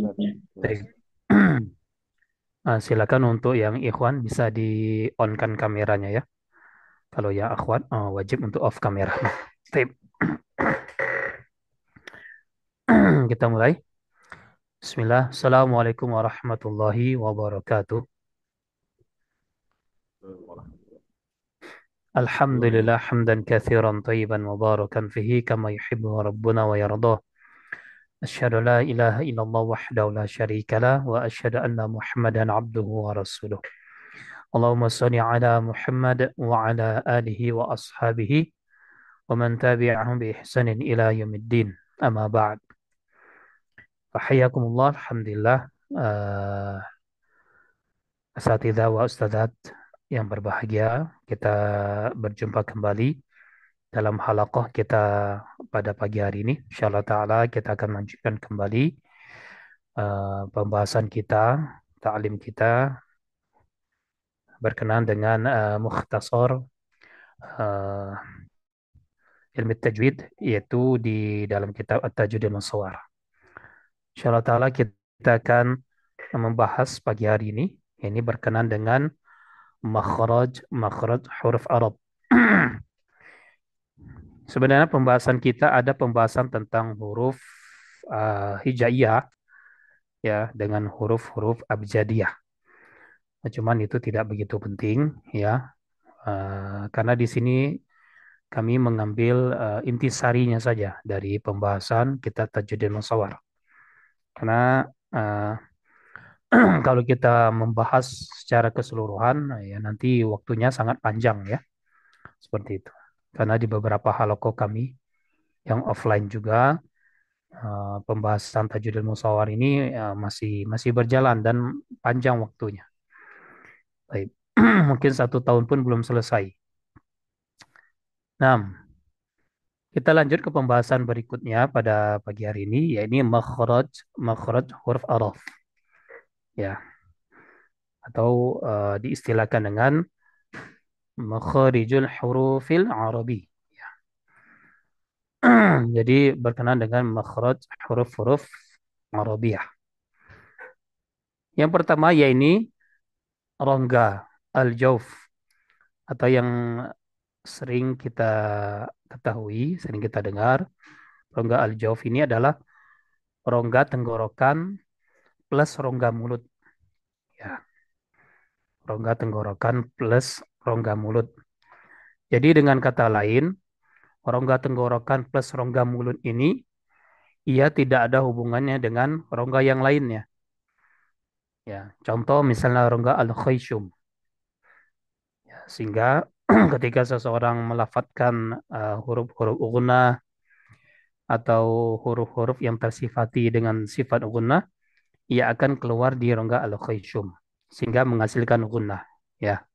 Baik. Silakan untuk yang ikhwan bisa di on-kan kameranya ya. Kalau yang akhwat wajib untuk off kamera. Nah, Step. Kita mulai. Bismillah. Assalamualaikum warahmatullahi wabarakatuh. Alhamdulillah hamdan kathiran tayyiban mubarakan fihi kama yuhibbu rabbuna wa yardah. أشهد لا إله إلا الله وحده لا شريك له وأشهد أن محمدا عبده ورسوله اللهم صل على محمد وعلى آله وأصحابه ومن تبعهم بإحسان إلى يوم الدين أما بعد فحياكم الله الحمد لله Asatidzah wa ustadzat yang berbahagia, kita berjumpa kembali dalam halaqah kita pada pagi hari ini. Insyaallah ta'ala kita akan lanjutkan kembali pembahasan kita, ta'lim kita berkenaan dengan mukhtasar uh, ilmu tajwid, yaitu di dalam kitab At-Tajwid Al-Musawwar. Insyaallah ta'ala kita akan membahas pagi hari ini berkenaan dengan makhraj huruf Arab. Sebenarnya pembahasan kita ada pembahasan tentang huruf hijaiyah ya dengan huruf-huruf abjadiyah. Cuman itu tidak begitu penting ya karena di sini kami mengambil intisarinya saja dari pembahasan kita Tajwidul Musawwar. Karena uh, kalau kita membahas secara keseluruhan ya nanti waktunya sangat panjang ya seperti itu. Karena di beberapa halaqah kami yang offline juga pembahasan Tajwidul Musawwar ini masih masih berjalan dan panjang waktunya. Baik. Mungkin 1 tahun pun belum selesai. Nah, kita lanjut ke pembahasan berikutnya pada pagi hari ini, yaitu makhraj huruf araf, ya, atau diistilahkan dengan makhrijul hurufil arabi. Jadi berkenaan dengan makhraj huruf-huruf Arabiyah. Yang pertama yaitu rongga al-jauf atau yang sering kita ketahui, sering kita dengar, rongga al-jauf ini adalah rongga tenggorokan plus rongga mulut. Ya, rongga tenggorokan plus rongga mulut. Jadi dengan kata lain, rongga tenggorokan plus rongga mulut ini ia tidak ada hubungannya dengan rongga yang lainnya. Ya, contoh misalnya rongga al-khayshum. Ya, sehingga ketika seseorang melafadzkan huruf-huruf gunnah atau huruf-huruf yang tersifati dengan sifat gunnah, ia akan keluar di rongga al-khayshum sehingga menghasilkan gunnah. Ya.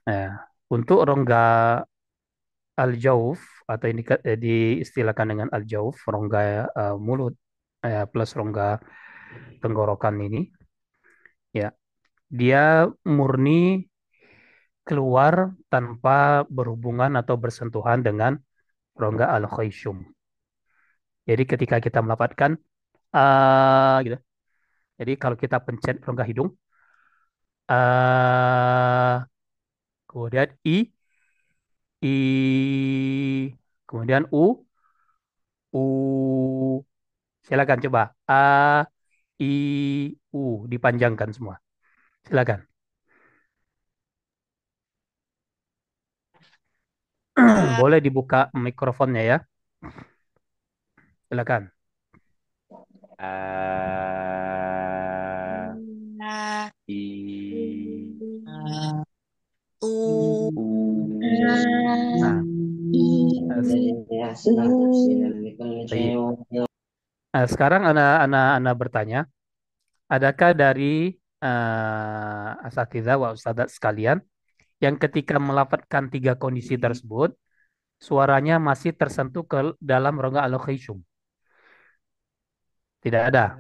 Nah, untuk rongga al-jauf atau ini diistilahkan dengan al-jauf, rongga mulut plus rongga tenggorokan ini, ya, dia murni keluar tanpa berhubungan atau bersentuhan dengan rongga al-khayshum. Jadi ketika kita melafadzkan gitu. Jadi kalau kita pencet rongga hidung, kemudian kemudian u. Silakan coba i, u dipanjangkan semua. Silakan. Boleh dibuka mikrofonnya ya. Silakan. Nah, baik. Sekarang anak bertanya, adakah dari asatidzah wa ustadzat sekalian yang ketika melafadzkan 3 kondisi tersebut, suaranya masih tersentuh ke dalam rongga al-khayshum? Tidak ada.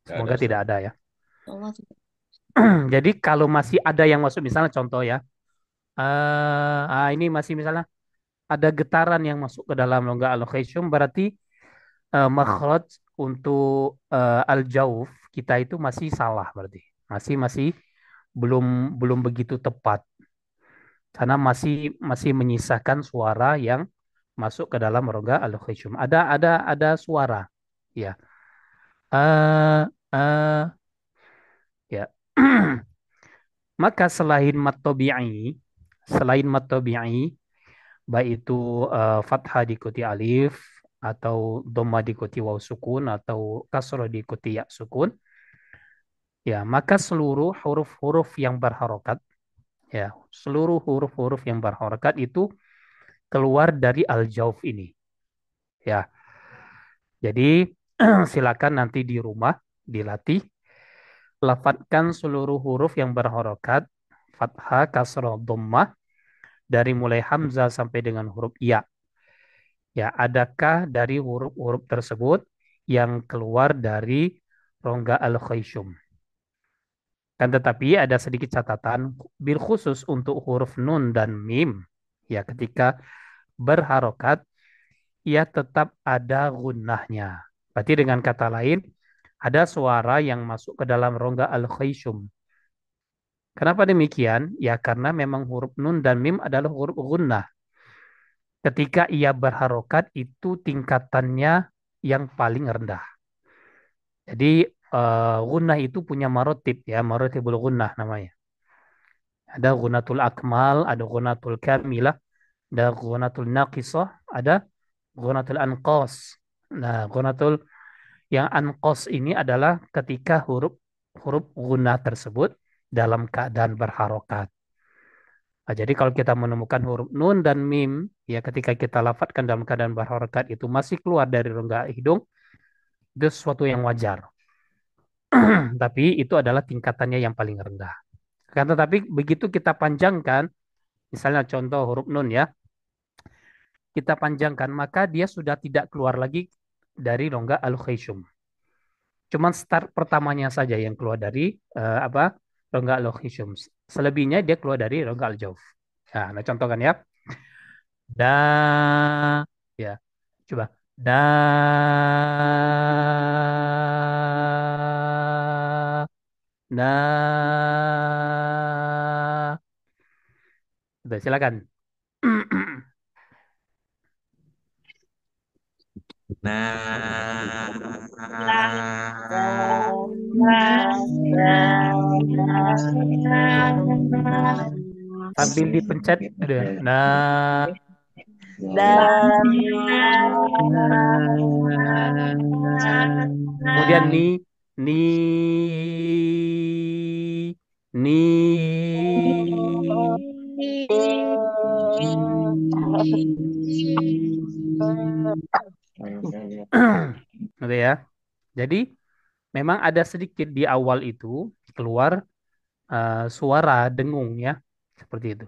Semoga tidak ada ya. Jadi kalau masih ada yang masuk, misalnya contoh ya, ini masih misalnya ada getaran yang masuk ke dalam rongga al-khayshum, berarti makhraj untuk al-jauf kita itu masih salah berarti. Masih masih belum belum begitu tepat karena masih masih menyisakan suara yang masuk ke dalam rongga al-khasyum. Ada suara. Ya. Eh ya. Maka selain mat tabi'i, baik itu fathah diikuti alif atau dhamma diikuti waw sukun atau kasroh diikuti ya sukun, ya maka seluruh huruf-huruf yang berharokat, ya seluruh huruf-huruf yang berharokat itu keluar dari al-jauf ini, ya. Jadi silakan nanti di rumah dilatih, lafadzkan seluruh huruf yang berharokat, fathah, kasroh, dhammah, dari mulai hamzah sampai dengan huruf ya. Ya, adakah dari huruf-huruf tersebut yang keluar dari rongga al-khayshum? Kan tetapi ada sedikit catatan, bil khusus untuk huruf nun dan mim. Ya, ketika berharokat, ia tetap ada gunnahnya. Berarti dengan kata lain, ada suara yang masuk ke dalam rongga al-khayshum. Kenapa demikian? Ya, karena memang huruf nun dan mim adalah huruf gunnah. Ketika ia berharokat, itu tingkatannya yang paling rendah. Jadi gunnah itu punya marotib ya, marotibul gunnah namanya. Ada gunnatul akmal, ada gunnatul kamilah, ada gunnatul naqisah, ada gunnatul anqas. Nah, gunnatul yang anqas ini adalah ketika huruf huruf gunnah tersebut dalam keadaan berharokat. Nah, jadi kalau kita menemukan huruf nun dan mim, ya ketika kita lafadzkan dalam keadaan berharokat itu masih keluar dari rongga hidung, itu sesuatu yang wajar. Tapi itu adalah tingkatannya yang paling rendah. Kan tetapi begitu kita panjangkan, misalnya contoh huruf nun ya, kita panjangkan maka dia sudah tidak keluar lagi dari rongga al-khaysum. Cuman start pertamanya saja yang keluar dari apa? Rongga al-khaysum. Selebihnya dia keluar dari rongga al-jauf. Nah, contohkan ya. Da ya. Coba. Da na Udah, silakan. Sambil dipencet udah. Nah, kemudian ni ni gitu ya. Jadi memang ada sedikit di awal itu keluar suara dengung ya, seperti itu.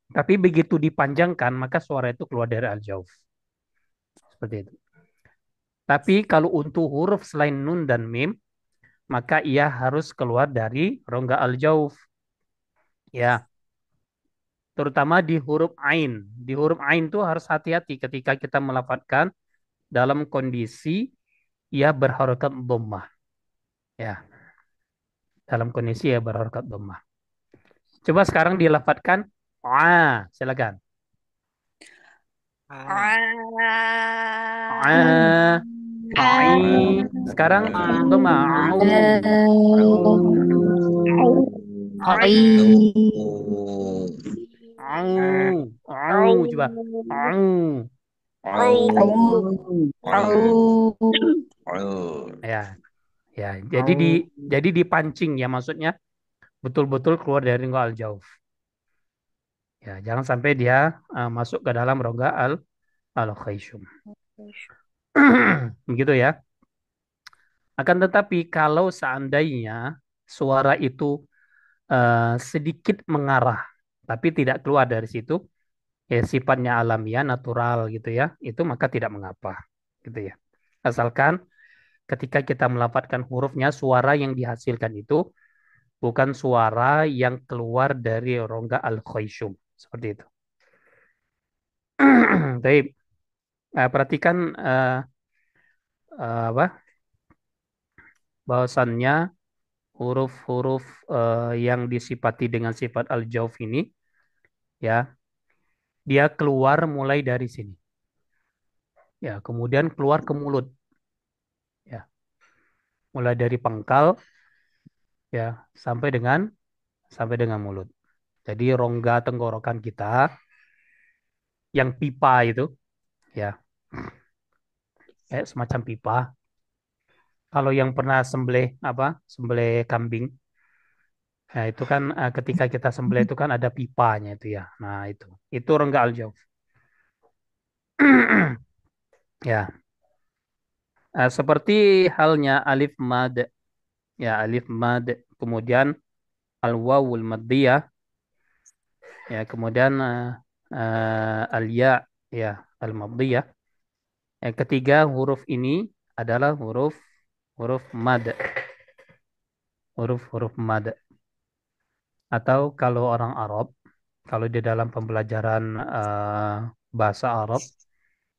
Tapi begitu dipanjangkan maka suara itu keluar dari al-jauf. Seperti itu. Tapi kalau untuk huruf selain nun dan mim, maka ia harus keluar dari rongga al-jauf. Ya, terutama di huruf ain. Di huruf ain itu harus hati-hati ketika kita melafadzkan dalam kondisi ia berharokat dhammah. Ya, dalam kondisi ia berharokat dhammah. Coba sekarang dilafadzkan silakan. A, ai. Sekarang dhammah. Au. Au. Au. Coba. Au. Ya, ya. Jadi dipancing ya maksudnya betul-betul keluar dari rongga al-jauf. Ya, jangan sampai dia masuk ke dalam rongga al-khaysum. Begitu ya. Akan tetapi kalau seandainya suara itu sedikit mengarah, tapi tidak keluar dari situ, ya sifatnya alamiah, natural gitu ya, itu maka tidak mengapa, gitu ya. Asalkan ketika kita melafadzkan hurufnya, suara yang dihasilkan itu bukan suara yang keluar dari rongga al-khaysum, seperti itu. Baik, perhatikan apa? Bahwasannya huruf-huruf yang disifati dengan sifat al-jauf ini, ya, dia keluar mulai dari sini. Ya, kemudian keluar ke mulut, ya. Mulai dari pangkal, ya, sampai dengan mulut. Jadi rongga tenggorokan kita yang pipa itu, ya, kayak semacam pipa. Kalau yang pernah sembelih apa? Sembelih kambing. Nah, itu kan ketika kita sembelih itu kan ada pipanya itu ya. Nah, itu rongga al-jauf. Ya, seperti halnya alif mad, ya alif mad, kemudian al wawul maddiyah, ya kemudian al ya, ya al maddiyah. Yang ketiga huruf ini adalah huruf huruf mad, huruf-huruf mad. Atau kalau orang Arab, kalau di dalam pembelajaran bahasa Arab,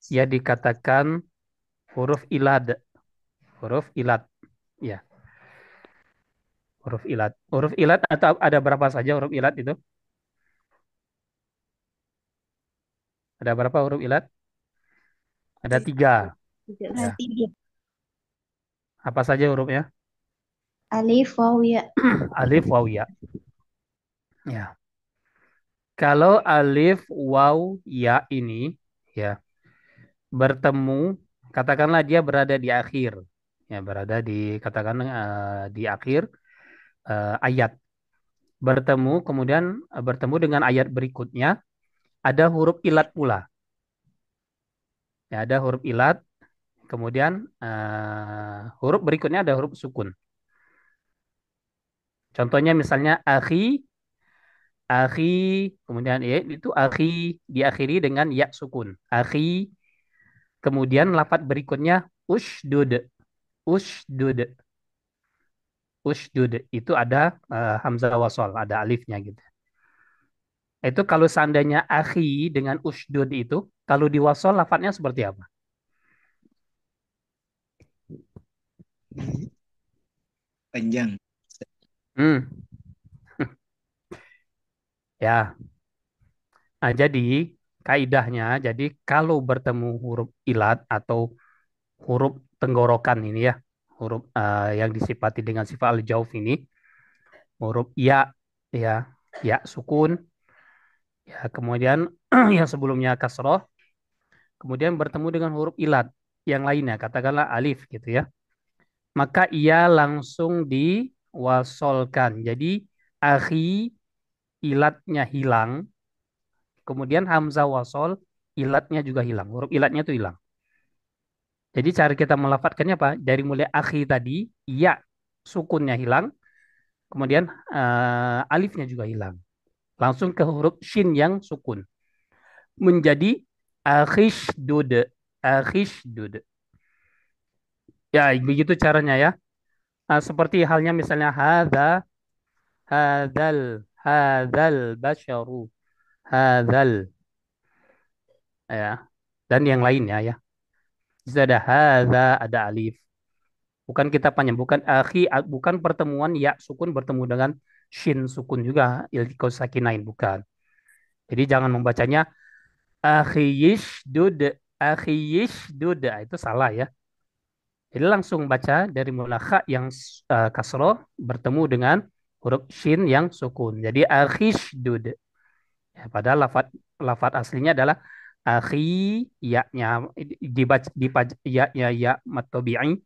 ya dikatakan huruf ilad, huruf ilad, ya huruf ilad. Huruf ilad atau ada berapa saja huruf ilad itu? Ada berapa huruf ilad? Ada tiga, ya. Tiga. Apa saja hurufnya? Alif, waw, ya. Alif, waw, ya. Ya. Kalau alif, waw, ya ini, ya bertemu, katakanlah dia berada di akhir, ya berada di katakan di akhir ayat. Bertemu, kemudian bertemu dengan ayat berikutnya, ada huruf ilat pula. Ya, ada huruf ilat, kemudian huruf berikutnya ada huruf sukun. Contohnya misalnya akhi, kemudian ya itu akhi diakhiri dengan ya sukun. Akhi, kemudian lafadz berikutnya ushdud, ushdud, ushdud itu ada hamzah wasol, ada alifnya gitu. Itu kalau seandainya akhi dengan ushdud itu, kalau di wasol lafadznya seperti apa? Panjang. Hmm, ya. Nah, jadi kaidahnya, jadi kalau bertemu huruf ilat atau huruf tenggorokan ini ya, huruf yang disifati dengan sifat al-jauf ini, huruf ya, ya, ya sukun, ya kemudian yang sebelumnya kasroh, kemudian bertemu dengan huruf ilat yang lainnya, katakanlah alif gitu ya, maka ia langsung diwasolkan. Jadi akhi ilatnya hilang, kemudian hamzah wasol ilatnya juga hilang, huruf ilatnya itu hilang. Jadi cara kita melafatkannya apa? Dari mulai akhi tadi, ya sukunnya hilang, kemudian alifnya juga hilang. Langsung ke huruf shin yang sukun. Menjadi akhishdud, akhishdud. Ya, begitu caranya ya. Seperti halnya misalnya hadzal basyaru, hadzal ya. Dan yang lainnya ya. Di situ ada hadza, ada alif. Bukan kita panjang, bukan bukan pertemuan ya sukun bertemu dengan shin sukun juga iltiqo sakinain bukan. Jadi jangan membacanya akhiyishdud, akhiyishdud. Itu salah ya. Jadi langsung baca dari mula kha yang kasroh bertemu dengan huruf shin yang sukun. Jadi akhishdud. Ya, padahal lafat aslinya adalah akhi, ya-nya dibaca ya ya mat tabi'i,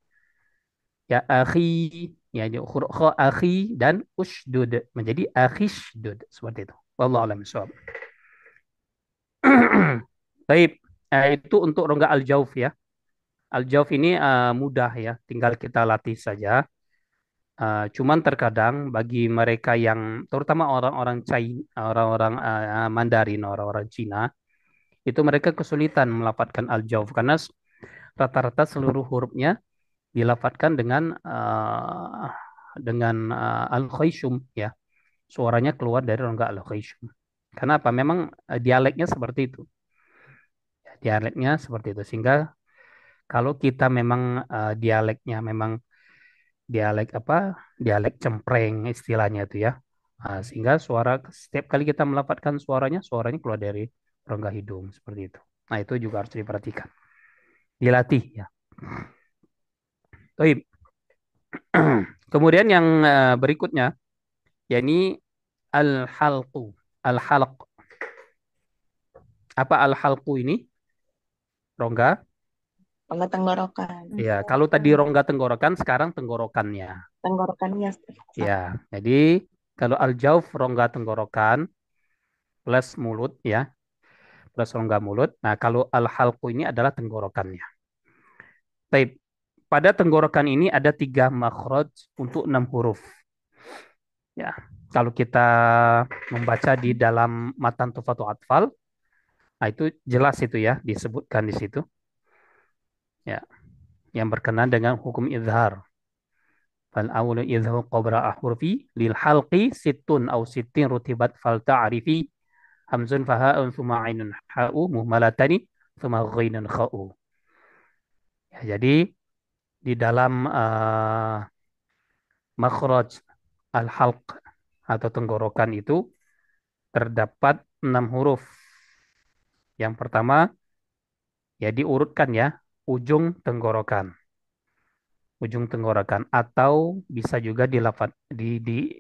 ya akhi, ya jadi huruf kha akhi dan ushdud menjadi akhishdud seperti itu. Wallahu a'lam bishawab. Baik, itu untuk rongga al-jauf ya. Al-jauf ini mudah ya, tinggal kita latih saja. Cuman terkadang bagi mereka yang terutama orang-orang China, orang-orang Mandarin, orang-orang Cina, itu mereka kesulitan melafalkan al-jauf karena rata-rata seluruh hurufnya dilafatkan dengan al-khayshum ya. Suaranya keluar dari rongga al-khayshum. Kenapa? Memang dialeknya seperti itu. Ya, dialeknya seperti itu sehingga Kalau kita memang dialeknya memang dialek apa? Dialek cempreng istilahnya itu ya. Sehingga suara setiap kali kita melafalkan suaranya keluar dari rongga hidung seperti itu. Nah, itu juga harus diperhatikan. Dilatih ya. Baik. Kemudian yang berikutnya yakni al-halqu. Al-halq. Apa al-halqu ini? Rongga. Rongga tenggorokan. Ya, kalau tadi rongga tenggorokan, sekarang tenggorokannya. Tenggorokannya. Ya, jadi kalau al-jauf rongga tenggorokan plus mulut ya, plus rongga mulut. Nah, kalau al-halqu ini adalah tenggorokannya. Baik, pada tenggorokan ini ada 3 makhraj untuk 6 huruf. Ya, kalau kita membaca di dalam matan Tuhfatul Atfal, nah itu jelas itu ya, disebutkan di situ. Ya, yang berkenaan dengan hukum izhar. Fal awlu idhu qabra ahurfi lil halqi sittun au sittin rutibat fal ta'rifi hamzun faha'un thumma ainun ha'u muhmalatani thumma ghainun kha'u. Ya, jadi di dalam makhraj al-halq atau tenggorokan itu terdapat 6 huruf. Yang pertama ya diurutkan ya ujung tenggorokan. Ujung tenggorokan atau bisa juga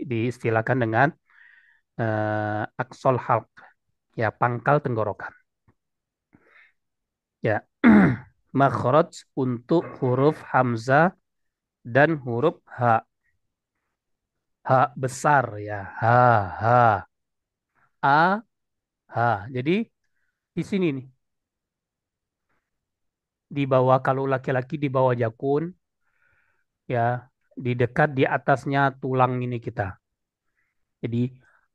diistilahkan dengan aksol halq ya pangkal tenggorokan. Ya, makhraj untuk huruf hamzah dan huruf ha. Ha besar ya. Ha, ha, a, ha. Jadi di sini nih di bawah kalau laki-laki di bawah jakun ya di dekat di atasnya tulang ini kita. Jadi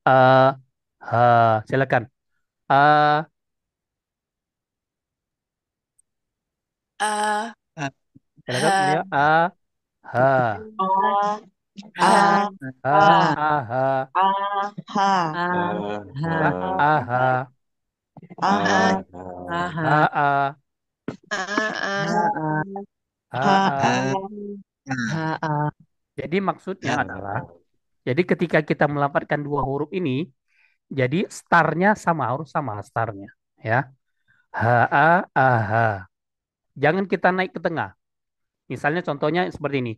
a, ha. Silakan. A, A, A, silakan ha, Maria. A, ha. a, A, a, A, a, a, ha. A, Ha, Coba a, ha. A, Ha, A, a, a, a, Ha, a. A, A. Jadi maksudnya A. adalah, jadi ketika kita melafalkan 2 huruf ini, jadi startnya sama, harus sama startnya. Ya, ha, a, ha. Jangan kita naik ke tengah. Misalnya contohnya seperti ini.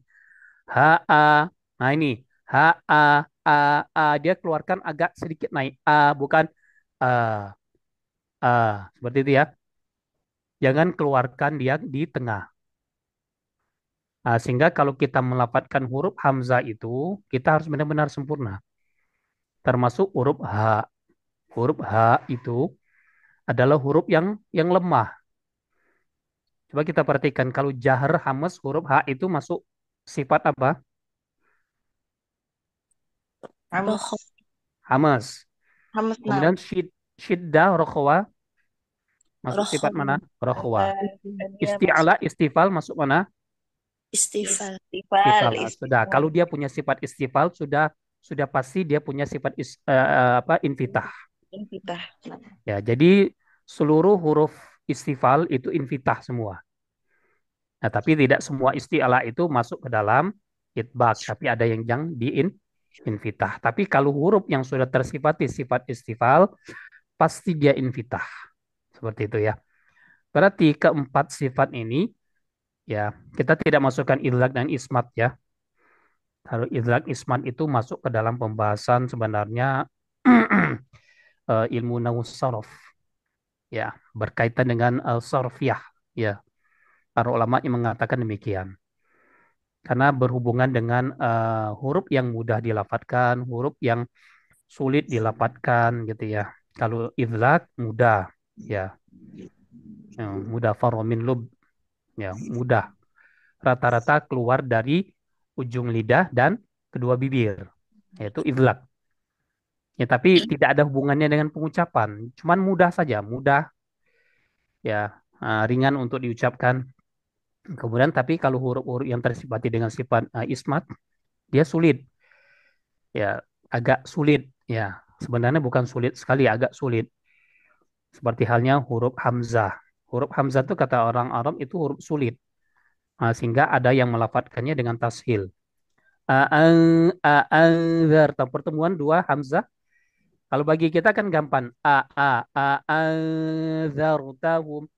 Ha, a. Nah ini. Ha, a, a. Dia keluarkan agak sedikit naik. A, bukan a, a. Seperti itu ya. Jangan keluarkan dia di tengah. Nah, sehingga kalau kita melafalkan huruf hamzah itu, kita harus benar-benar sempurna. Termasuk huruf H. Huruf H itu adalah huruf yang lemah. Coba kita perhatikan kalau jahar hamas huruf H itu masuk sifat apa? Hamas, roh, Hamas. Hamas Kemudian syiddah rokhwa masuk roh, sifat mana? Rokhwa. dia Isti'ala istifal masuk mana? istifal, Istifal. Sudah. Kalau dia punya sifat istifal sudah pasti dia punya sifat apa infitah. Invitah. Ya, jadi seluruh huruf istifal itu infitah semua. Nah, tapi tidak semua isti'ala itu masuk ke dalam itbaq, tapi ada yang infitah. Tapi kalau huruf yang sudah tersifati sifat istifal, pasti dia infitah. Seperti itu ya. Berarti keempat sifat ini, ya, kita tidak masukkan idlaq dan ismat ya. Kalau idlaq ismat itu masuk ke dalam pembahasan sebenarnya ilmu nahwu sarf, ya, berkaitan dengan sarfiyah, ya. Para ulama yang mengatakan demikian. Karena berhubungan dengan huruf yang mudah dilafadzkan, huruf yang sulit dilapatkan gitu ya. Kalau idlaq mudah ya, mudah faromin lub ya, mudah. Rata-rata keluar dari ujung lidah dan kedua bibir, yaitu idlaq. Ya, tapi tidak ada hubungannya dengan pengucapan, cuman mudah saja, mudah ya, ringan untuk diucapkan. Kemudian tapi kalau huruf-huruf yang tersifati dengan sifat ismat, dia sulit ya, agak sulit ya. Sebenarnya bukan sulit sekali, agak sulit. Seperti halnya huruf hamzah. Huruf hamzah itu kata orang Arab itu huruf sulit. Sehingga ada yang melafadzkannya dengan tashil. A'anzar. Pertemuan dua hamzah. Kalau bagi kita kan gampang. A'anzartahum.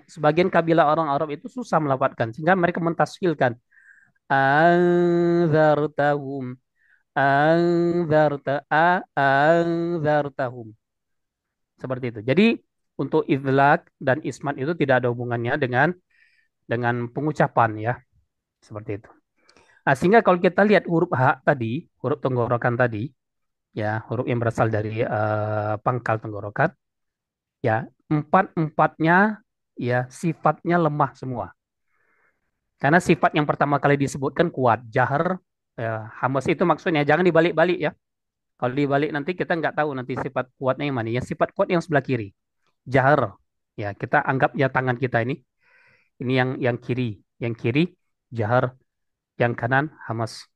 Sebagian kabilah orang Arab itu susah melafadzkan. Sehingga mereka mentashilkan. Anzartahum. Anzartahum. Seperti itu. Jadi untuk idlak dan ismat itu tidak ada hubungannya dengan pengucapan ya. Seperti itu. Sehingga kalau kita lihat huruf H tadi, huruf tenggorokan tadi, ya huruf yang berasal dari pangkal tenggorokan, ya empat-empatnya ya sifatnya lemah semua. Karena sifat yang pertama kali disebutkan kuat, jahar, ya, hamas itu maksudnya jangan dibalik-balik ya. Kalau dibalik nanti kita nggak tahu nanti sifat kuatnya yang mana. Ya sifat kuat yang sebelah kiri, jahar. Ya kita anggap ya tangan kita ini yang kiri jahar, yang kanan hamas.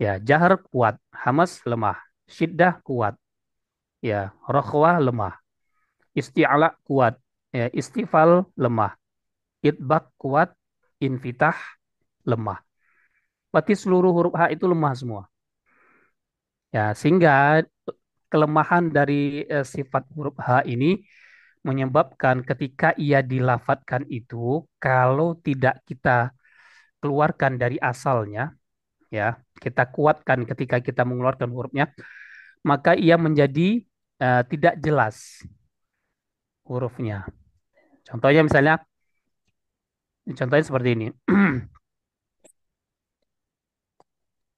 Ya, jahar kuat, hamas lemah, syiddah kuat, ya, rokhwah lemah, isti'ala kuat, ya, istifal lemah, idbak kuat, infitah lemah. Berarti seluruh huruf H itu lemah semua. Ya, sehingga kelemahan dari sifat huruf H ini menyebabkan ketika ia dilafatkan itu, kalau tidak kita keluarkan dari asalnya, ya, kita kuatkan ketika kita mengeluarkan hurufnya, maka ia menjadi tidak jelas hurufnya. Contohnya seperti ini.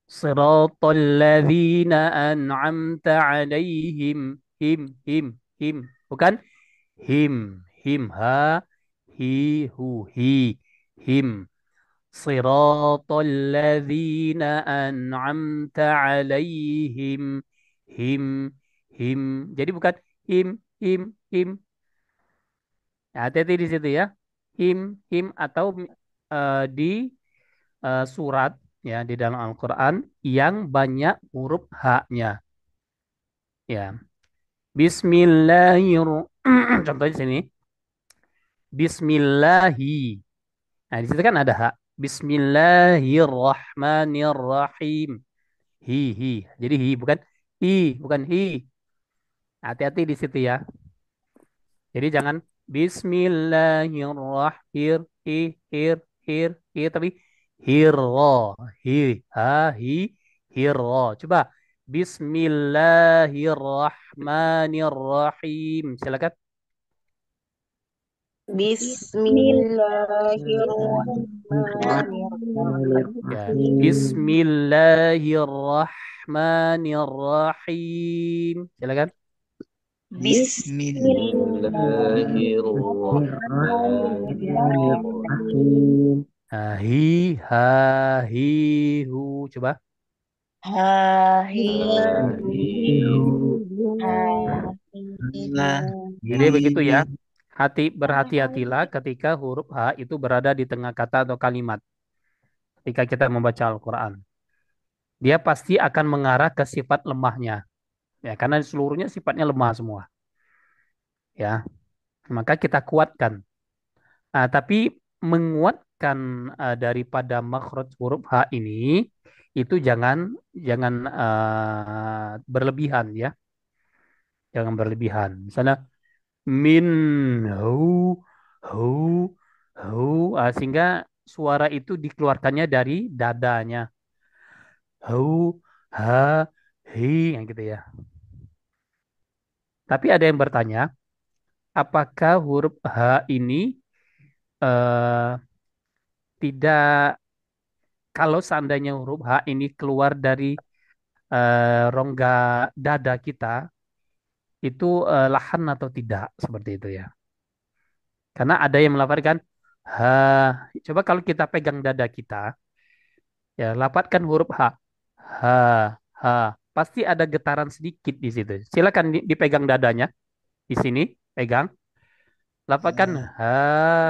Siratal ladzina an'amta alaihim. Him. Bukan him. Him, ha, hi, hu, hi. Him. Siratal ladzina an'amta alaihim. Him. Him. Jadi bukan him. Nah, hati-hati di situ ya. Him atau di surat ya di dalam Al-Qur'an yang banyak huruf H-nya. Ya. Contohnya di sini. Bismillahi. Nah, di situ kan ada H. Bismillahirrahmanirrahim. Hi. Jadi bukan hi. Hati-hati di situ ya. Jadi jangan Bismillahirrahmanirrahim, tapi hirro, hirro. Coba Bismillahirrahmanirrahim. Silakan. Bismillahirrahmanirrahim. Ya, Bismillahirrahmanirrahim. Silakan. Bismillahirrahmanirrahim. Hi, hu. Coba. Jadi begitu ya. Berhati-hatilah ketika huruf H itu berada di tengah kata atau kalimat. Ketika kita membaca Al-Quran. Dia pasti akan mengarah ke sifat lemahnya. Ya, karena seluruhnya sifatnya lemah semua. Ya, maka kita kuatkan. Tapi menguatkan daripada makhraj huruf H ini itu jangan berlebihan ya. Jangan berlebihan. Misalnya min hu hu hu sehingga suara itu dikeluarkannya dari dadanya. Hu ha hi yang gitu ya. Tapi ada yang bertanya, apakah huruf H ini eh, tidak kalau seandainya huruf H ini keluar dari rongga dada kita itu lahan atau tidak seperti itu ya. Karena ada yang melafalkan H. Coba kalau kita pegang dada kita, ya lapatkan huruf H. H, H. Pasti ada getaran sedikit di situ. Silakan dipegang dadanya. Di sini, pegang. Lapatkan H,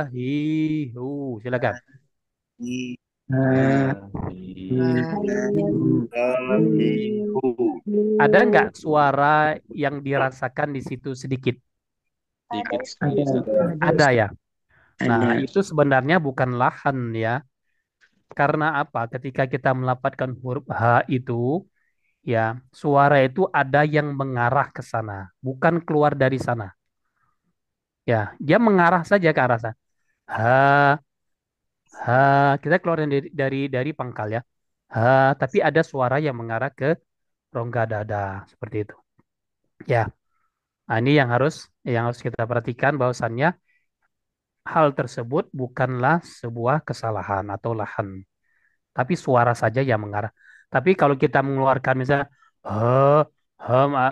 hi, hu. Silakan. Ada nggak suara yang dirasakan di situ sedikit? sedikit sekali Ada. Ustaz. Ada Ada Ustaz. ya. Nah, Ada. itu sebenarnya bukan lahan ya. Karena apa? Ketika kita melafalkan huruf H itu, ya, suara itu ada yang mengarah ke sana, bukan keluar dari sana. Ya, dia mengarah saja ke arah sana. Ha, ha, kita keluar dari pangkal ya. Ha, tapi ada suara yang mengarah ke rongga dada seperti itu. Ya, nah, ini yang harus kita perhatikan bahwasannya hal tersebut bukanlah sebuah kesalahan atau lahan, tapi suara saja yang mengarah. Tapi kalau kita mengeluarkan misalnya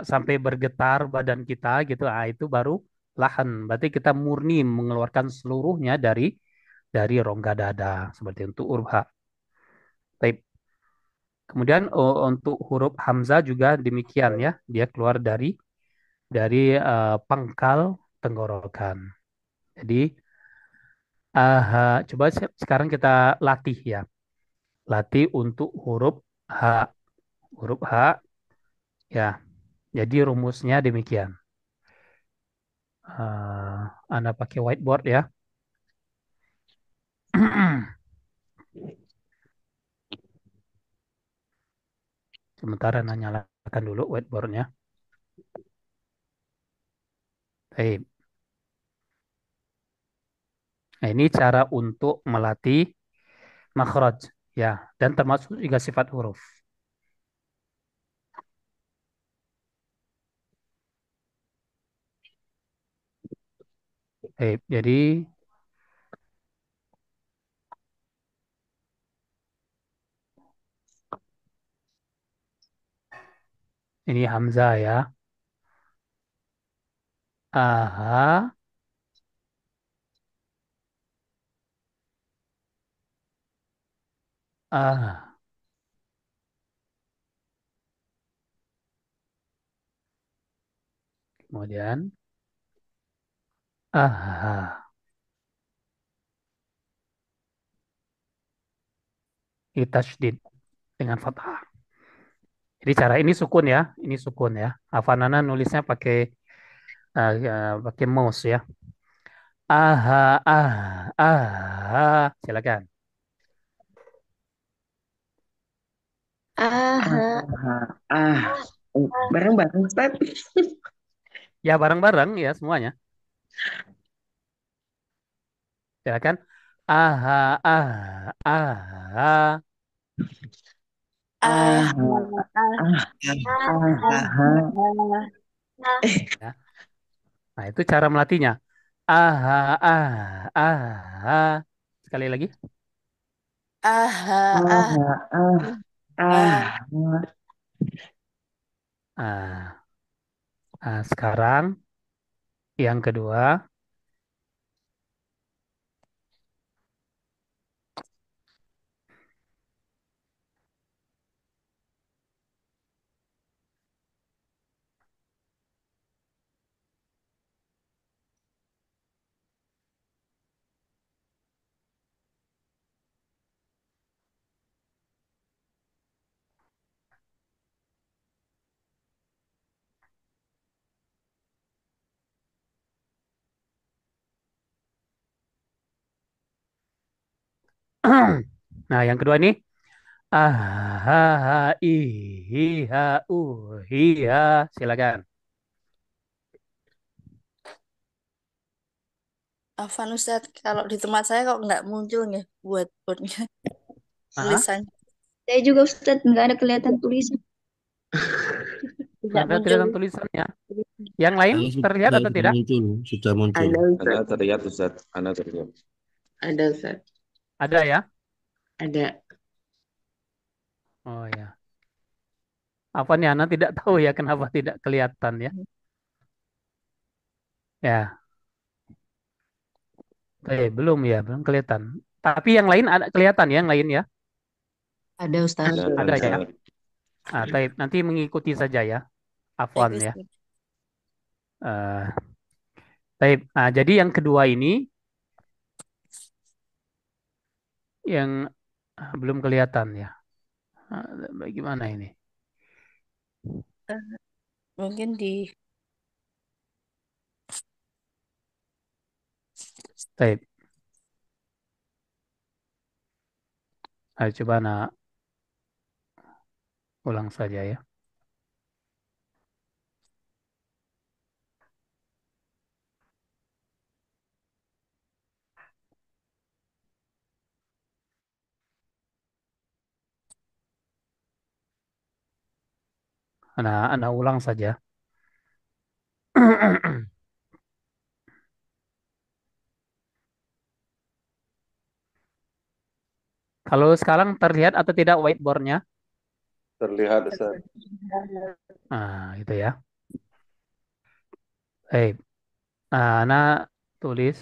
sampai bergetar badan kita gitu, ah itu baru lahan. Berarti kita murni mengeluarkan seluruhnya dari rongga dada seperti itu huruf H. Baik. Kemudian untuk huruf hamzah juga demikian ya, dia keluar dari pangkal tenggorokan. Jadi coba sekarang kita latih ya, latih untuk H, huruf H ya. Jadi rumusnya demikian. Anda pakai whiteboard ya. Sementara Anda nyalakan dulu whiteboardnya. Baik. Nah, ini cara untuk melatih makhraj ya, dan termasuk juga sifat huruf. Baik, jadi ini hamzah ya. Aha, ah. Kemudian ah. Ini tasydid dengan fathah. Jadi cara ini sukun ya, ini sukun ya. Afanana nulisnya pakai mouse ya. Silakan. Aha. Ah. Bareng-bareng Ustaz. Ya bareng-bareng ya semuanya. Silakan. Aha, ah. Ah. Aha. Ah. Ah. Ya. Nah, itu cara melatihnya. Aha, Sekali lagi. Aha. Ah. Ah. Aha. Ah. Ah, sekarang yang kedua. Nah, yang kedua ini. Ah, Silakan. Afan Ustadz, kalau di tempat saya kok nggak muncul nih buat boardnya Ah, tulisan Saya juga Ustadz nggak ada kelihatan tulisan. tidak ada muncul. kelihatan tulisannya. Yang lain Ana terlihat atau sudah tidak? muncul, sudah muncul. Ada Anda Ustaz. terlihat Ustaz, Anda terlihat. Ada Ustaz. Ada ya? Ada. Oh ya. Apa nih Ana tidak tahu ya kenapa tidak kelihatan ya? Ya, belum ya, belum kelihatan. Tapi yang lain ada kelihatan ya, yang lain ya? Ada Ustadz. Ada Ada ya? Ustaz. Nanti mengikuti saja ya, Baik Afwan ya. Ustadz. Eh, jadi yang kedua ini yang belum kelihatan ya. Bagaimana ini? Mungkin di Baik. Ayo coba nak ulang saja ya. Anak ulang saja. Kalau sekarang terlihat atau tidak whiteboardnya? Terlihat Ustaz. Nah, itu ya. Baik. Nah, anak tulis.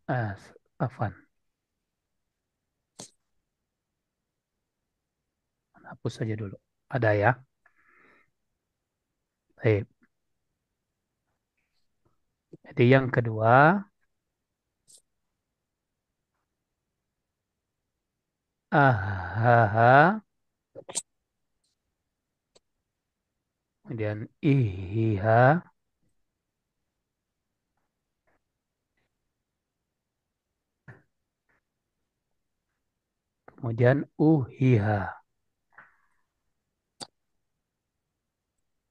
Ah, Afwan. Hapus saja dulu. Ada ya. Baik. Jadi yang kedua. Ahaha. Kemudian iha. Kemudian uhiha.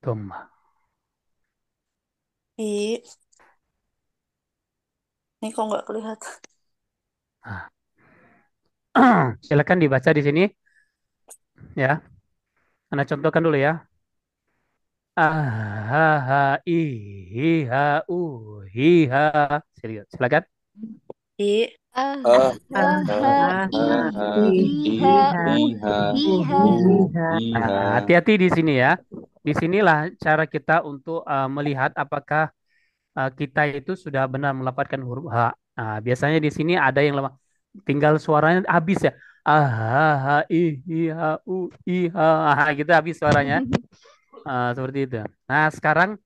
Dhamma. I. Ini kok nggak kelihatan. Nah. Silakan dibaca di sini ya. Anda contohkan dulu ya. Ahaha ihiha uhiha. Silakan. I. Ah, Ah. ah, Iha. iha, Iha. iha. Nah, hati-hati di sini ya. Disinilah cara kita untuk melihat apakah kita itu sudah benar melafalkan huruf H. Nah, biasanya di sini ada yang lemah. Tinggal suaranya habis ya. Ah, ha, ha, gitu habis suaranya. Seperti itu. Nah, sekarang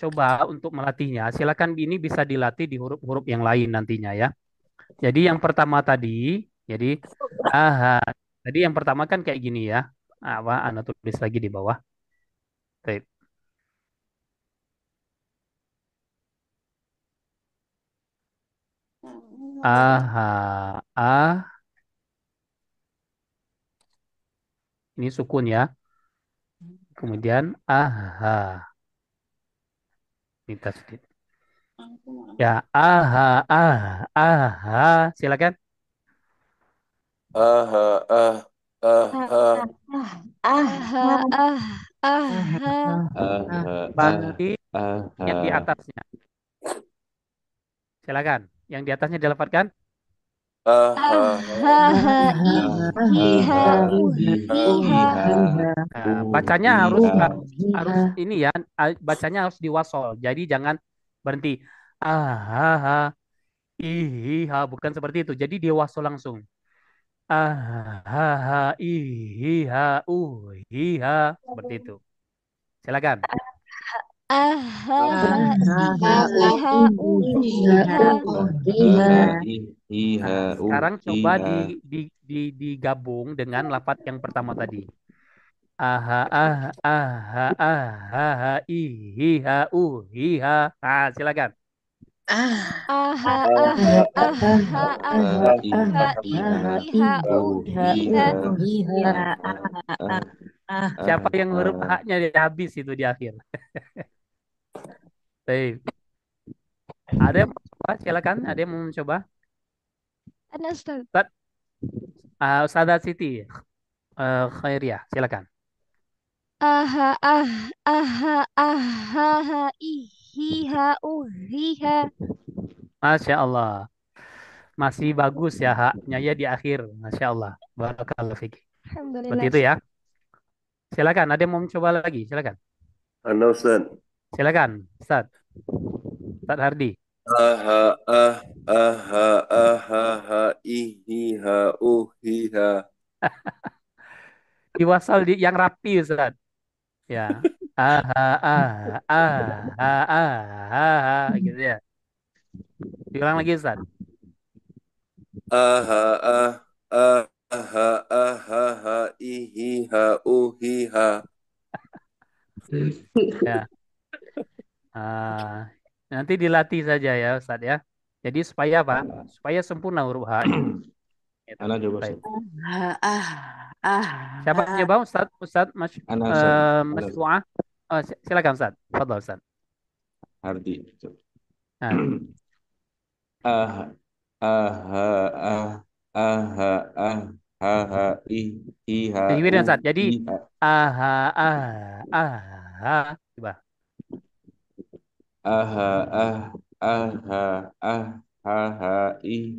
coba untuk melatihnya. Silakan ini bisa dilatih di huruf-huruf yang lain nantinya ya. Jadi yang pertama tadi, jadi aha. Tadi yang pertama kan kayak gini ya. Apa? Anda tulis lagi di bawah. Baik. Aha, ini sukun ya. Kemudian aha, ini tasdid. Ya, aha. Silakan. Ah, ah, ah, ah, Aha. Aha. Bagi yang di ah. atasnya. Silakan. Yang di atasnya dilafalkan. Aha. Iha. Uhiha. Bacanya harus ini ya. Bacanya harus diwasol. Jadi jangan berhenti. Aha, iha, bukan seperti itu. Jadi diwasol langsung. Aha, iha, uhiha, seperti itu. Silakan. Aha. Iha. Iha, Uhiha. iha. Iha, Sekarang coba iha. digabung dengan lafaz yang pertama tadi. Aha, ihiha, uhiha. Nah, silakan. Aha. Iha. Iha. Uhiha. Siapa yang huruf H-nya di habis itu di akhir? Baik. Ada yang mau coba? Silakan. Ada yang mau mencoba? Ada Ustaz. Ustazah Siti, Khairiyah, silakan. Ihiha. Uhiha. Masya Allah. Masih bagus ya haknya ya di akhir. Masya Allah. Barakallahu fiki. Seperti Alhamdulillah. itu ya. Silakan. Ada yang mau mencoba lagi? Silakan. Anda Ustaz. Silakan. Ustaz. Ustaz Hardi. Aha, aha, aha, ihiha, uhiha. Diwasal yang rapi Ustaz. Ya. Aha, gitu ya. Diulang lagi Ustaz. Aha, aha, aha, ihiha, uhiha. Ya. Nanti dilatih saja ya Ustaz ya. Jadi supaya apa? Supaya sempurna huruf H itu. Gitu. Ana coba Baik. Ustaz. Ah, ah, ah, Siapa yang ah. nyoba? Ustaz Ana Ustaz. Ana Masyru'ah. Silakan Ustaz. Fadhal Ustaz. Hardi. Nah, Ah ah ah ah ah ah I jadi u beda Ustaz. Jadi I ha aha aha. Coba. ah I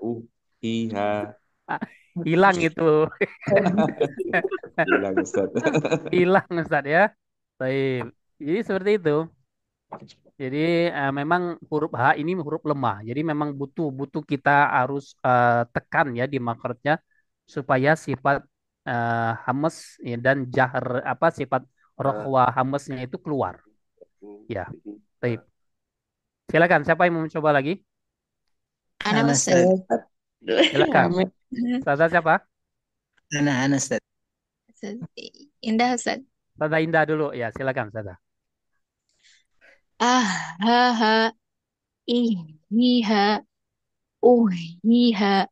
u I ha. Ah, hilang itu. Hilang Ustaz. Hilang Ustaz ya. Baik. Jadi seperti itu. Jadi memang huruf H ini huruf lemah. Jadi memang butuh butuh kita harus tekan ya di makrotnya supaya sifat hamas ya, dan jahr apa sifat rokhwa hamesnya itu keluar. Ya. Baik. Silakan siapa yang mau mencoba lagi? Ana Ana Ustaz. Ustaz. Silakan. Rame. Ustazah siapa? Ana Ustaz. Ustaz. Indah Ustaz. Ustazah Indah dulu ya, silakan Ustazah. Ah ha ha I hi ha hi ha.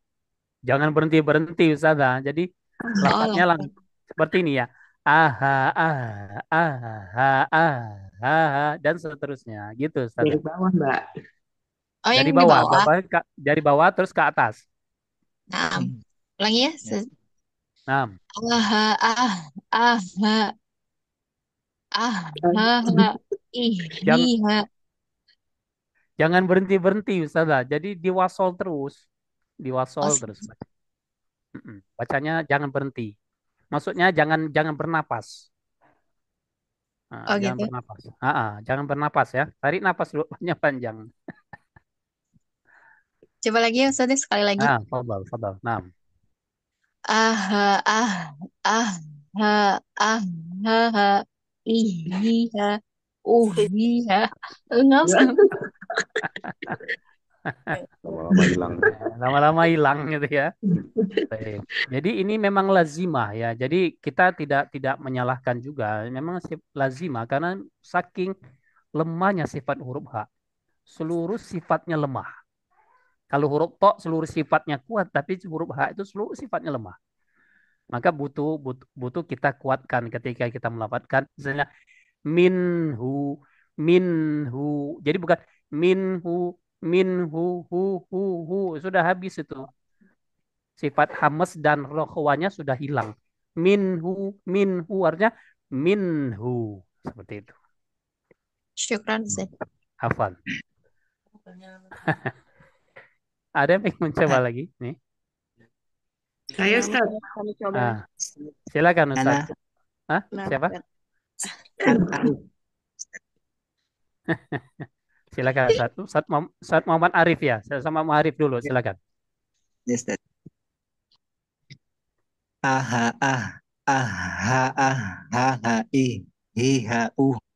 Jangan berhenti-berhenti Ustazah. Jadi Oh lafadznya lah. seperti ini ya. Aha dan seterusnya gitu Dari Ustazah. bawah, Mbak. Oh Dari yang di bawah, bawah. dari bawah terus ke atas. Nah, ulangi ya. Ustaz. Nah, Ah ha ah ha ha jangan hi ha. jangan berhenti-berhenti Ustazah. Jadi diwasol terus. Oh, Diwasol terus. Bacanya jangan berhenti. Maksudnya jangan bernapas. Nah, oh jangan gitu. bernapas. Jangan bernapas ya. Tarik napas dulu panjang. Coba lagi ya Ustaz sekali lagi. Fadal, fadal. Nah, Ah ha ah ah ha ah ha hi ha hi ha. Ngap. Lama-lama hilang. lama-lama hilang gitu ya. Baik. Jadi ini memang lazimah ya. Jadi kita tidak menyalahkan juga. Memang lazimah karena saking lemahnya sifat huruf H. Seluruh sifatnya lemah. Kalau huruf to seluruh sifatnya kuat, tapi huruf H itu seluruh sifatnya lemah. Maka butuh kita kuatkan ketika kita melafadzkan misalnya minhu minhu. Jadi bukan minhu minhu hu. Sudah habis itu. Sifat hamas dan rokhwanya sudah hilang. Minhu artinya minhu. Seperti itu. Syukran Ustaz. Hafal. Ada yang ingin mencoba lagi? Nih. Saya Ustaz. Kami coba. Silakan Ustaz. Ana Siapa? Arif. Silakan Ustaz Muhammad Arif ya. Sama Muhammad Arif dulu, silakan. Yes, Ustaz. Aha hi ha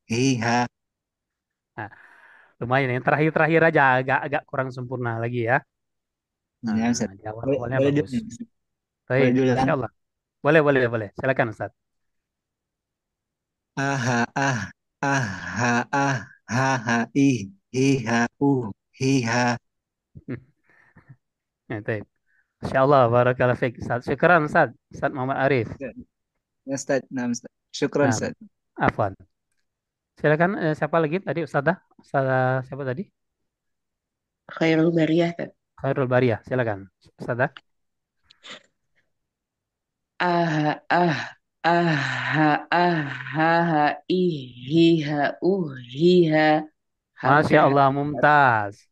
hi ha. Nah, lumayan yang terakhir-terakhir aja agak kurang sempurna lagi ya. Ya, Ustaz. Di awalnya Boleh bagus. dulu. Baik, Boleh dulu kan? Masya Allah. Boleh. Silakan Ustaz. Aha hi ha hi ha. Baik. Masya Allah, barakallahu fiik. Ustaz. Syukran Ustaz. Ustaz Muhammad Arif. Ya, Ustaz. Nah, Ustaz. Syukran, Nah, Ustaz. afwan. Silakan siapa lagi tadi Ustazah? Ustazah siapa tadi? Khairul Bariyah, Ustaz. Khairul Bariyah. Silakan. Ustazah. Ah ah hi ha hi ha. Masya Allah, mumtaz.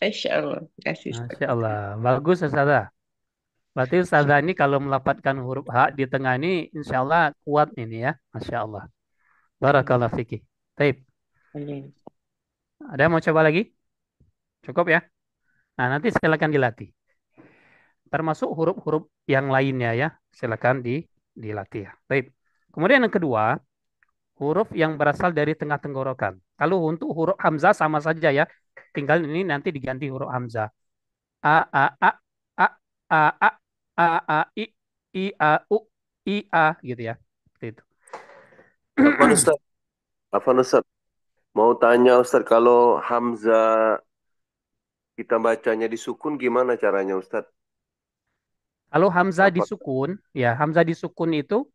Masya Allah. Kasih Ustaz. Masya Allah. Bagus Ustazah. Berarti Ustazah ini kalau melafadzkan huruf H di tengah ini insya Allah kuat ini ya. Masya Allah. Barakallah fikih. Taib. Ada yang mau coba lagi? Cukup ya? Nah, nanti silakan dilatih. Termasuk huruf-huruf yang lainnya ya. Silakan dilatih ya. Baik. Kemudian yang kedua, huruf yang berasal dari tengah tenggorokan. Kalau untuk huruf hamzah sama saja ya. Tinggal ini nanti diganti huruf hamzah. A a a a a a a i a u i a gitu ya. Seperti itu. Afwan Ustaz. Mau tanya Ustaz kalau Hamzah kita bacanya di sukun gimana caranya Ustadz? Kalau hamzah Apa? disukun, ya hamzah disukun itu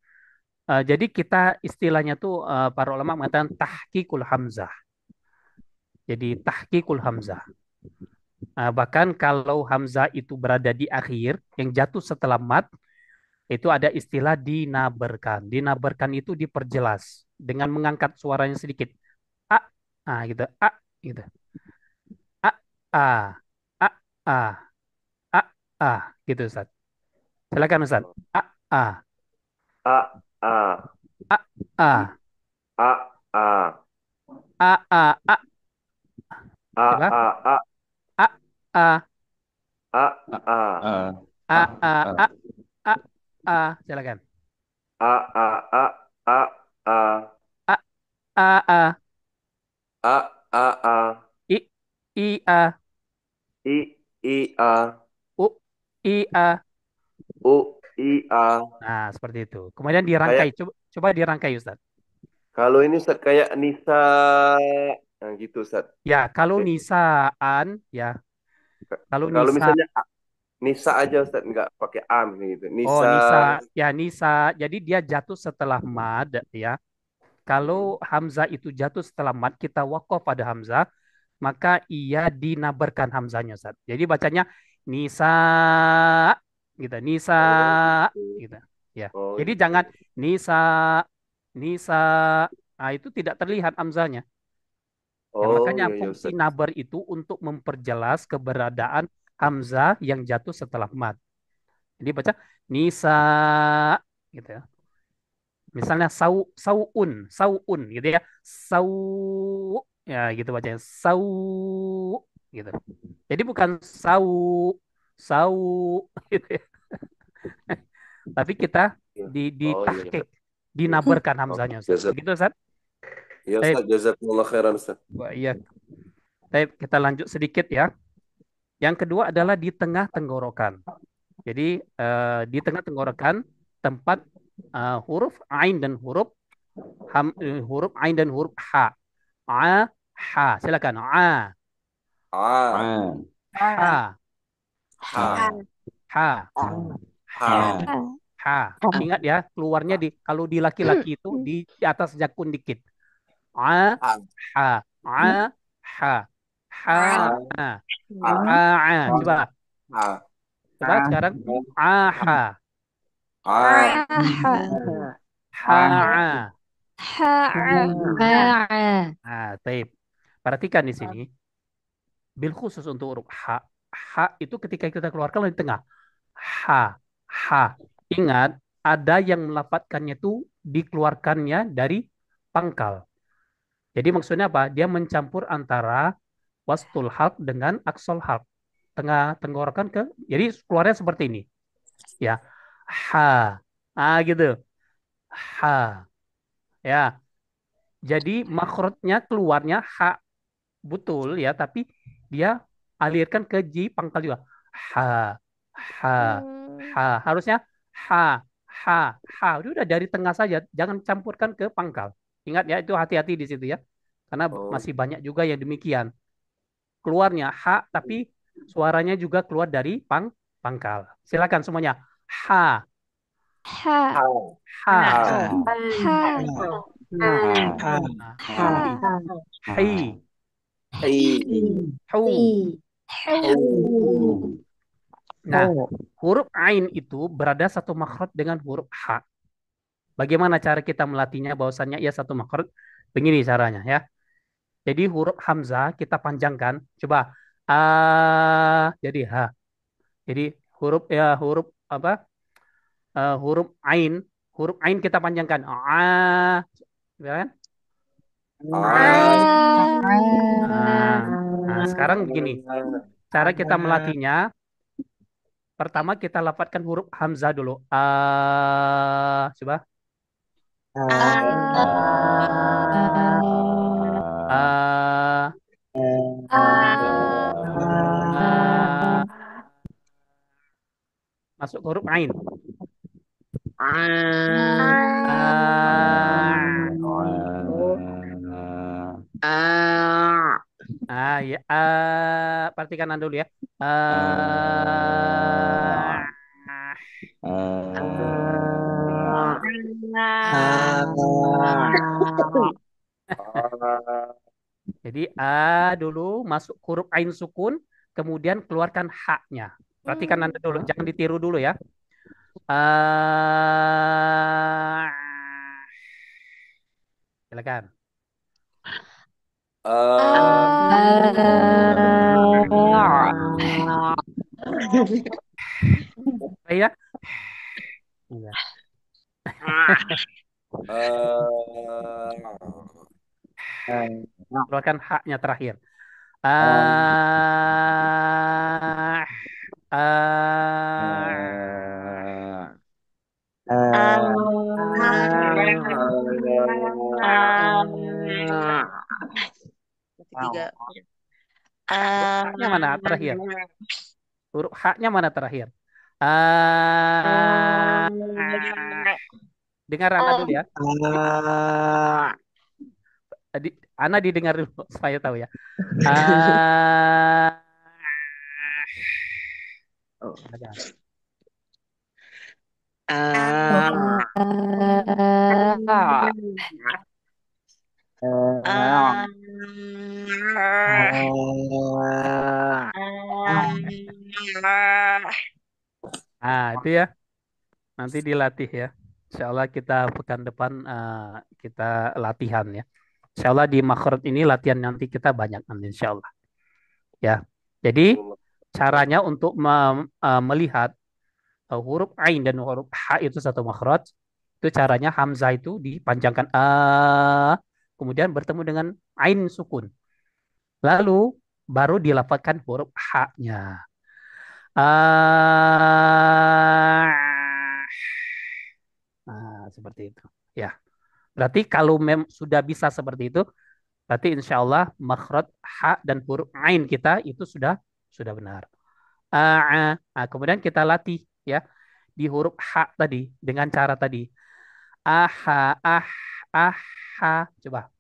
jadi kita istilahnya tuh para ulama mengatakan tahqiqul hamzah. Jadi tahqiqul hamzah. Bahkan kalau hamzah itu berada di akhir, yang jatuh setelah mat, itu ada istilah dinaberkan. Dinaberkan itu diperjelas dengan mengangkat suaranya sedikit. A, gitu. A, gitu. A, a, a, a, a, a, gitu Ustaz. Silakan Ustaz. A, a, A, A, a, a, A, A, a. A, Coba. A, A, A, a, A, A, A, A, a, a, A, a, a, a. Silakan. A, A, A, A, A, A, a, a, A, A, A, i, i, a, I, I, A, u, i, a. U, I, A. Nah, seperti itu. Kemudian Kayak dirangkai. Coba dirangkai, Ustaz. kalau ini Ustadz kayak Nisa, nah gitu Ustadz. Ya, kalau Kayak- nisaan, ya. Kalau Kalau nisa, misalnya Nisa aja Ustadz nggak pakai am gitu. oh Nisa, nisa, ya nisa. Jadi dia jatuh setelah mad, ya. Kalau hamzah itu jatuh setelah mad, kita wakof pada hamzah, maka ia dinabarkan hamzahnya, Ustaz. Jadi bacanya nisa, gitu. Nisa, oh gitu. gitu. Ya. Oh Jadi gitu. jangan nisa, nisa. Nah, itu tidak terlihat hamzahnya. Ya, Oh makanya iya iya fungsi Ustadz. nabar itu untuk memperjelas keberadaan hamzah yang jatuh setelah mad. Jadi baca nisa gitu ya. Misalnya sauun gitu ya. Sau ya gitu bacanya. Sau gitu. Jadi bukan sau gitu ya. Tapi kita Iya. di Oh iya tahqiq, Ustadz. Iya. dinabarkan Oh, hamzahnya Ustaz. jazak. Begitu Ustaz? Iya Baik. Ustadz, jazakumullah khairan Ustadz. Wah, iya. Baik, kita lanjut sedikit ya. Yang kedua adalah di tengah tenggorokan. Jadi di tengah tenggorokan tempat huruf ain dan huruf ain dan huruf ha. A, ha. Silakan. A, A, A, ha, Ha, Ha, ha, Ha, Ha, ha. Ingat ya, keluarnya kalau di laki-laki itu di atas jakun dikit. A, Ha, ha, a, ha, ha, Ha, a, Ha, a. Coba, Ha, coba sekarang. A, ha, Ha, ha, Ha. Nah, taib. Perhatikan di sini, bil khusus untuk huruf ha. Ha itu ketika kita keluarkan dari tengah. Ha, ha. Ingat, ada yang melafadzkannya itu dikeluarkannya dari pangkal. Jadi maksudnya apa? Dia mencampur antara wastul halq dengan aksol halq. Tengah tenggorokan ke, jadi keluarnya seperti ini. Ya, ha. Gitu. Ha. Ya, jadi makhrajnya keluarnya ha betul ya, tapi dia alirkan ke ji pangkal juga. Ha, ha, ha. Harusnya ha, ha, ha. Udah dari tengah saja, jangan campurkan ke pangkal. Ingat ya, itu hati-hati di situ ya. Karena Oh, masih banyak juga yang demikian. Keluarnya ha, tapi suaranya juga keluar dari pangkal. Silakan semuanya. Ha, Ha, ha, Ha, Ha, hi, hi, Hi, hu. Hu, Nah, huruf ain itu berada satu makhraj dengan huruf ha. Bagaimana cara kita melatihnya bahwasannya ia satu makhraj? Begini caranya ya. Jadi huruf hamzah kita panjangkan. Coba jadi ha. Jadi huruf apa? Huruf ain, huruf ain kita panjangkan. Ya kan? A, Ah. Nah, sekarang begini. Cara kita melatihnya, pertama kita lafadzkan huruf hamzah dulu. Coba. Ah, ah, masuk ke huruf ain. Ah, A, A, ya, perhatikan Anda dulu ya. Ah, ah, Jadi A dulu masuk huruf ain sukun, kemudian keluarkan haknya. Perhatikan Anda dulu, jangan ditiru dulu ya. Ah, silakan. Ya. Iya. Keluarkan haknya terakhir. Ah, ah, Ketiga. haknya mana terakhir? Huruf haknya mana terakhir? Ah, dengar Ana dulu ya. Ana didengar dulu supaya tahu ya. Ah, silakan. Itu ya. Nanti dilatih ya. Insya Allah kita pekan depan kita latihan ya. Insya Allah di makhraj ini latihan nanti kita banyak nanti insya Allah. Ya. Jadi caranya untuk melihat huruf ain dan huruf ha itu satu makhraj, itu caranya hamzah itu dipanjangkan kemudian bertemu dengan ain sukun. Lalu baru dilafalkan huruf ha-nya. Ah, seperti itu. Ya, berarti kalau sudah bisa seperti itu, berarti insya Allah makhraj ha dan huruf ain kita itu sudah benar. Kemudian kita latih ya di huruf ha tadi dengan cara tadi. Aha, ah, aha. Coba.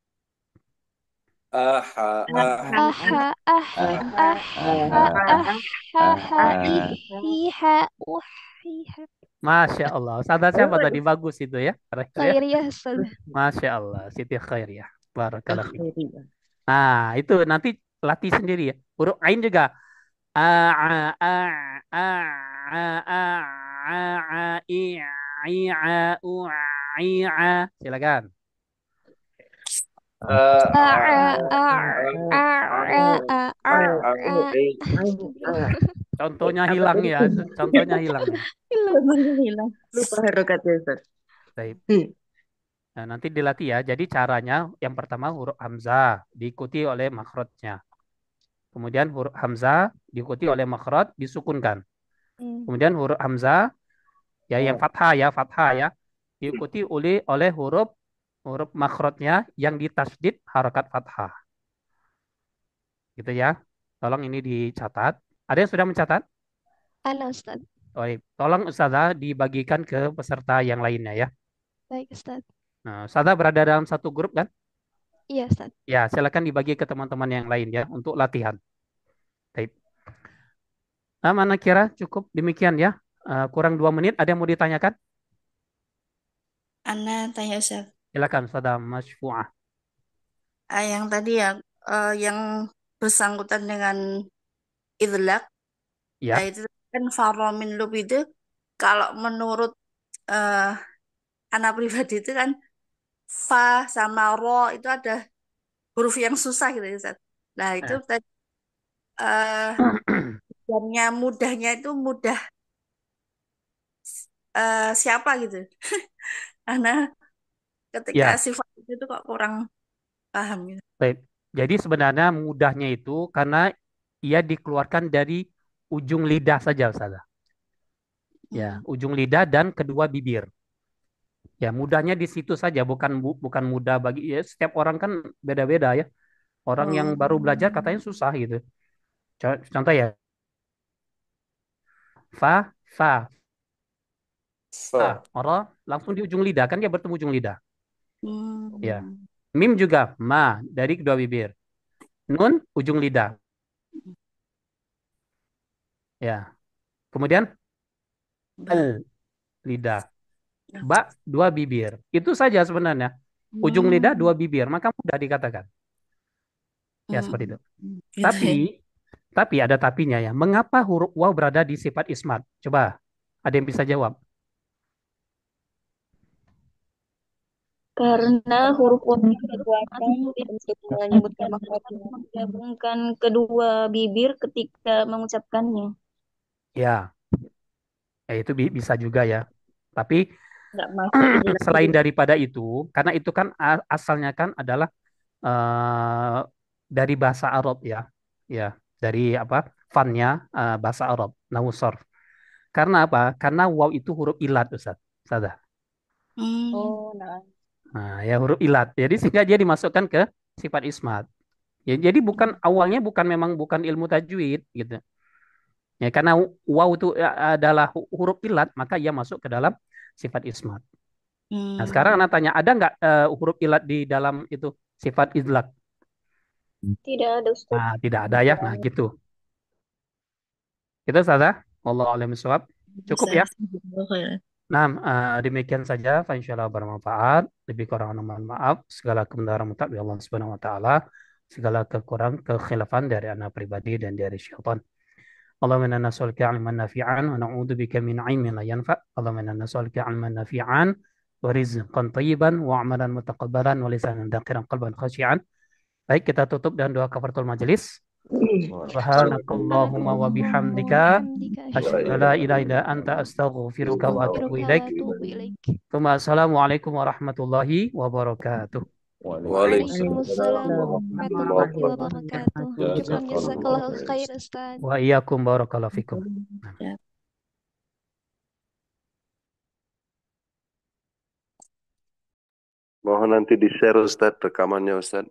Aha, ah, iha, uhiha. Masya Allah. Ustazah siapa tadi? Bagus itu ya. Terakhir ya. Khairiyah, Ustaz. Masya Allah. Siti Khairiyah. Barakallah fiik. Nah, itu nanti latih sendiri ya. Huruf ain juga. A, a, a, a, a, a, a, i, i, a, u, i, a. Silakan. Contohnya hilang ya. Contohnya hilang. Hilang. Lupa harokatnya, Ustaz. Baik. Nah, nanti dilatih ya. Jadi caranya yang pertama huruf hamzah diikuti oleh makhrajnya. Kemudian huruf hamzah diikuti oleh makhraj disukunkan. Kemudian huruf hamzah ya yang fathah ya diikuti oleh huruf makhrajnya yang ditasydid harakat fathah. Gitu ya. Tolong ini dicatat. Ada yang sudah mencatat? Halo, Ustaz. Baik. Tolong Ustazah dibagikan ke peserta yang lainnya ya. Baik, Ustaz. Nah, Ustazah berada dalam satu grup kan? Iya, Ustaz. Ya, silakan dibagi ke teman-teman yang lain ya untuk latihan. Baik. Nah, mana kira cukup demikian ya. Kurang 2 menit. Ada yang mau ditanyakan? Ana tanya Ustaz. Silakan, Ustazah Masyfu'ah. Yang tadi ya, yang bersangkutan dengan idlaq, Ya. itu kan faromin lub itu kalau menurut Ana pribadi itu kan fa sama ro itu ada huruf yang susah gitu ya Ustaz. Nah itu tadi mudahnya itu mudah siapa gitu. Karena ketika Ya. sifat itu kok kurang paham gitu. Baik. Jadi sebenarnya mudahnya itu karena ia dikeluarkan dari ujung lidah saja, Ustazah. Ya, ujung lidah dan kedua bibir. Ya, mudahnya di situ saja, bukan mudah bagi ya, setiap orang kan beda-beda ya. Orang yang baru belajar katanya susah gitu. Contoh ya, fa, fa, orang langsung di ujung lidah kan dia bertemu ujung lidah. Ya. Mim juga ma dari kedua bibir. Nun ujung lidah. Ya. Kemudian Ba. au, lidah. Nah. Ba, dua bibir. Itu saja sebenarnya. Ujung lidah, dua bibir. Maka mudah dikatakan. Ya, seperti itu. Gitu ya. Tapi ada tapinya ya. Mengapa huruf waw berada di sifat ismat? Coba, ada yang bisa jawab? Karena huruf waw dikuatkan untuk menyebutkan makhrajnya, menggabungkan kedua bibir ketika mengucapkannya. Ya, itu bisa juga ya. Tapi Nggak masuk ke dalam selain hidup. daripada itu, karena itu kan asalnya kan adalah dari bahasa Arab ya, ya dari apa? Fannya bahasa Arab, nahwu sarf. Karena apa? Karena waw itu huruf ilat, Ustaz. Ustazah. Oh, nah. Nah, ya huruf ilat. Jadi sehingga dia dimasukkan ke sifat ismat. Ya, jadi bukan awalnya memang bukan ilmu tajwid gitu. Ya, karena waw itu adalah huruf ilat, maka ia masuk ke dalam sifat ismat. Nah, sekarang anak tanya, ada nggak huruf ilat di dalam itu sifat idlak? Tidak ada, Ustaz. Nah, tidak ada ya. Nah, gitu. Itu saja. Wallahu a'lam bishawab. Cukup ya. Nah, demikian saja. Insyaallah bermanfaat. Lebih kurang mohon maaf. Segala kebenaran mutlak dari Allah Subhanahu wa taala. Segala kekurangan kekhilafan dari anak pribadi dan dari syaitan. اللهم إنا نسألك علما نافعا ونعوذ بك من علم لا ينفع اللهم إنا نسألك علما نافعا ورزقا طيبا وعملا متقبلا ولسانا ذاكرا قلبا خاشعا. Baik, kita tutup dengan doa kafaratul majelis. Subhanakallahumma wa bihamdika asyhadu an la ilaha illa anta astaghfiruka wa atubu ilaik. Assalamualaikum warahmatullahi wabarakatuh. Waalaikumsalam Waalaikumsalam warahmatullahi wabarakatuh. Syukran jazakallahu khair, Ustaz. Wa iyyakum barakallahu fikum. Mohon nanti di-share Ustaz rekamannya Ustaz.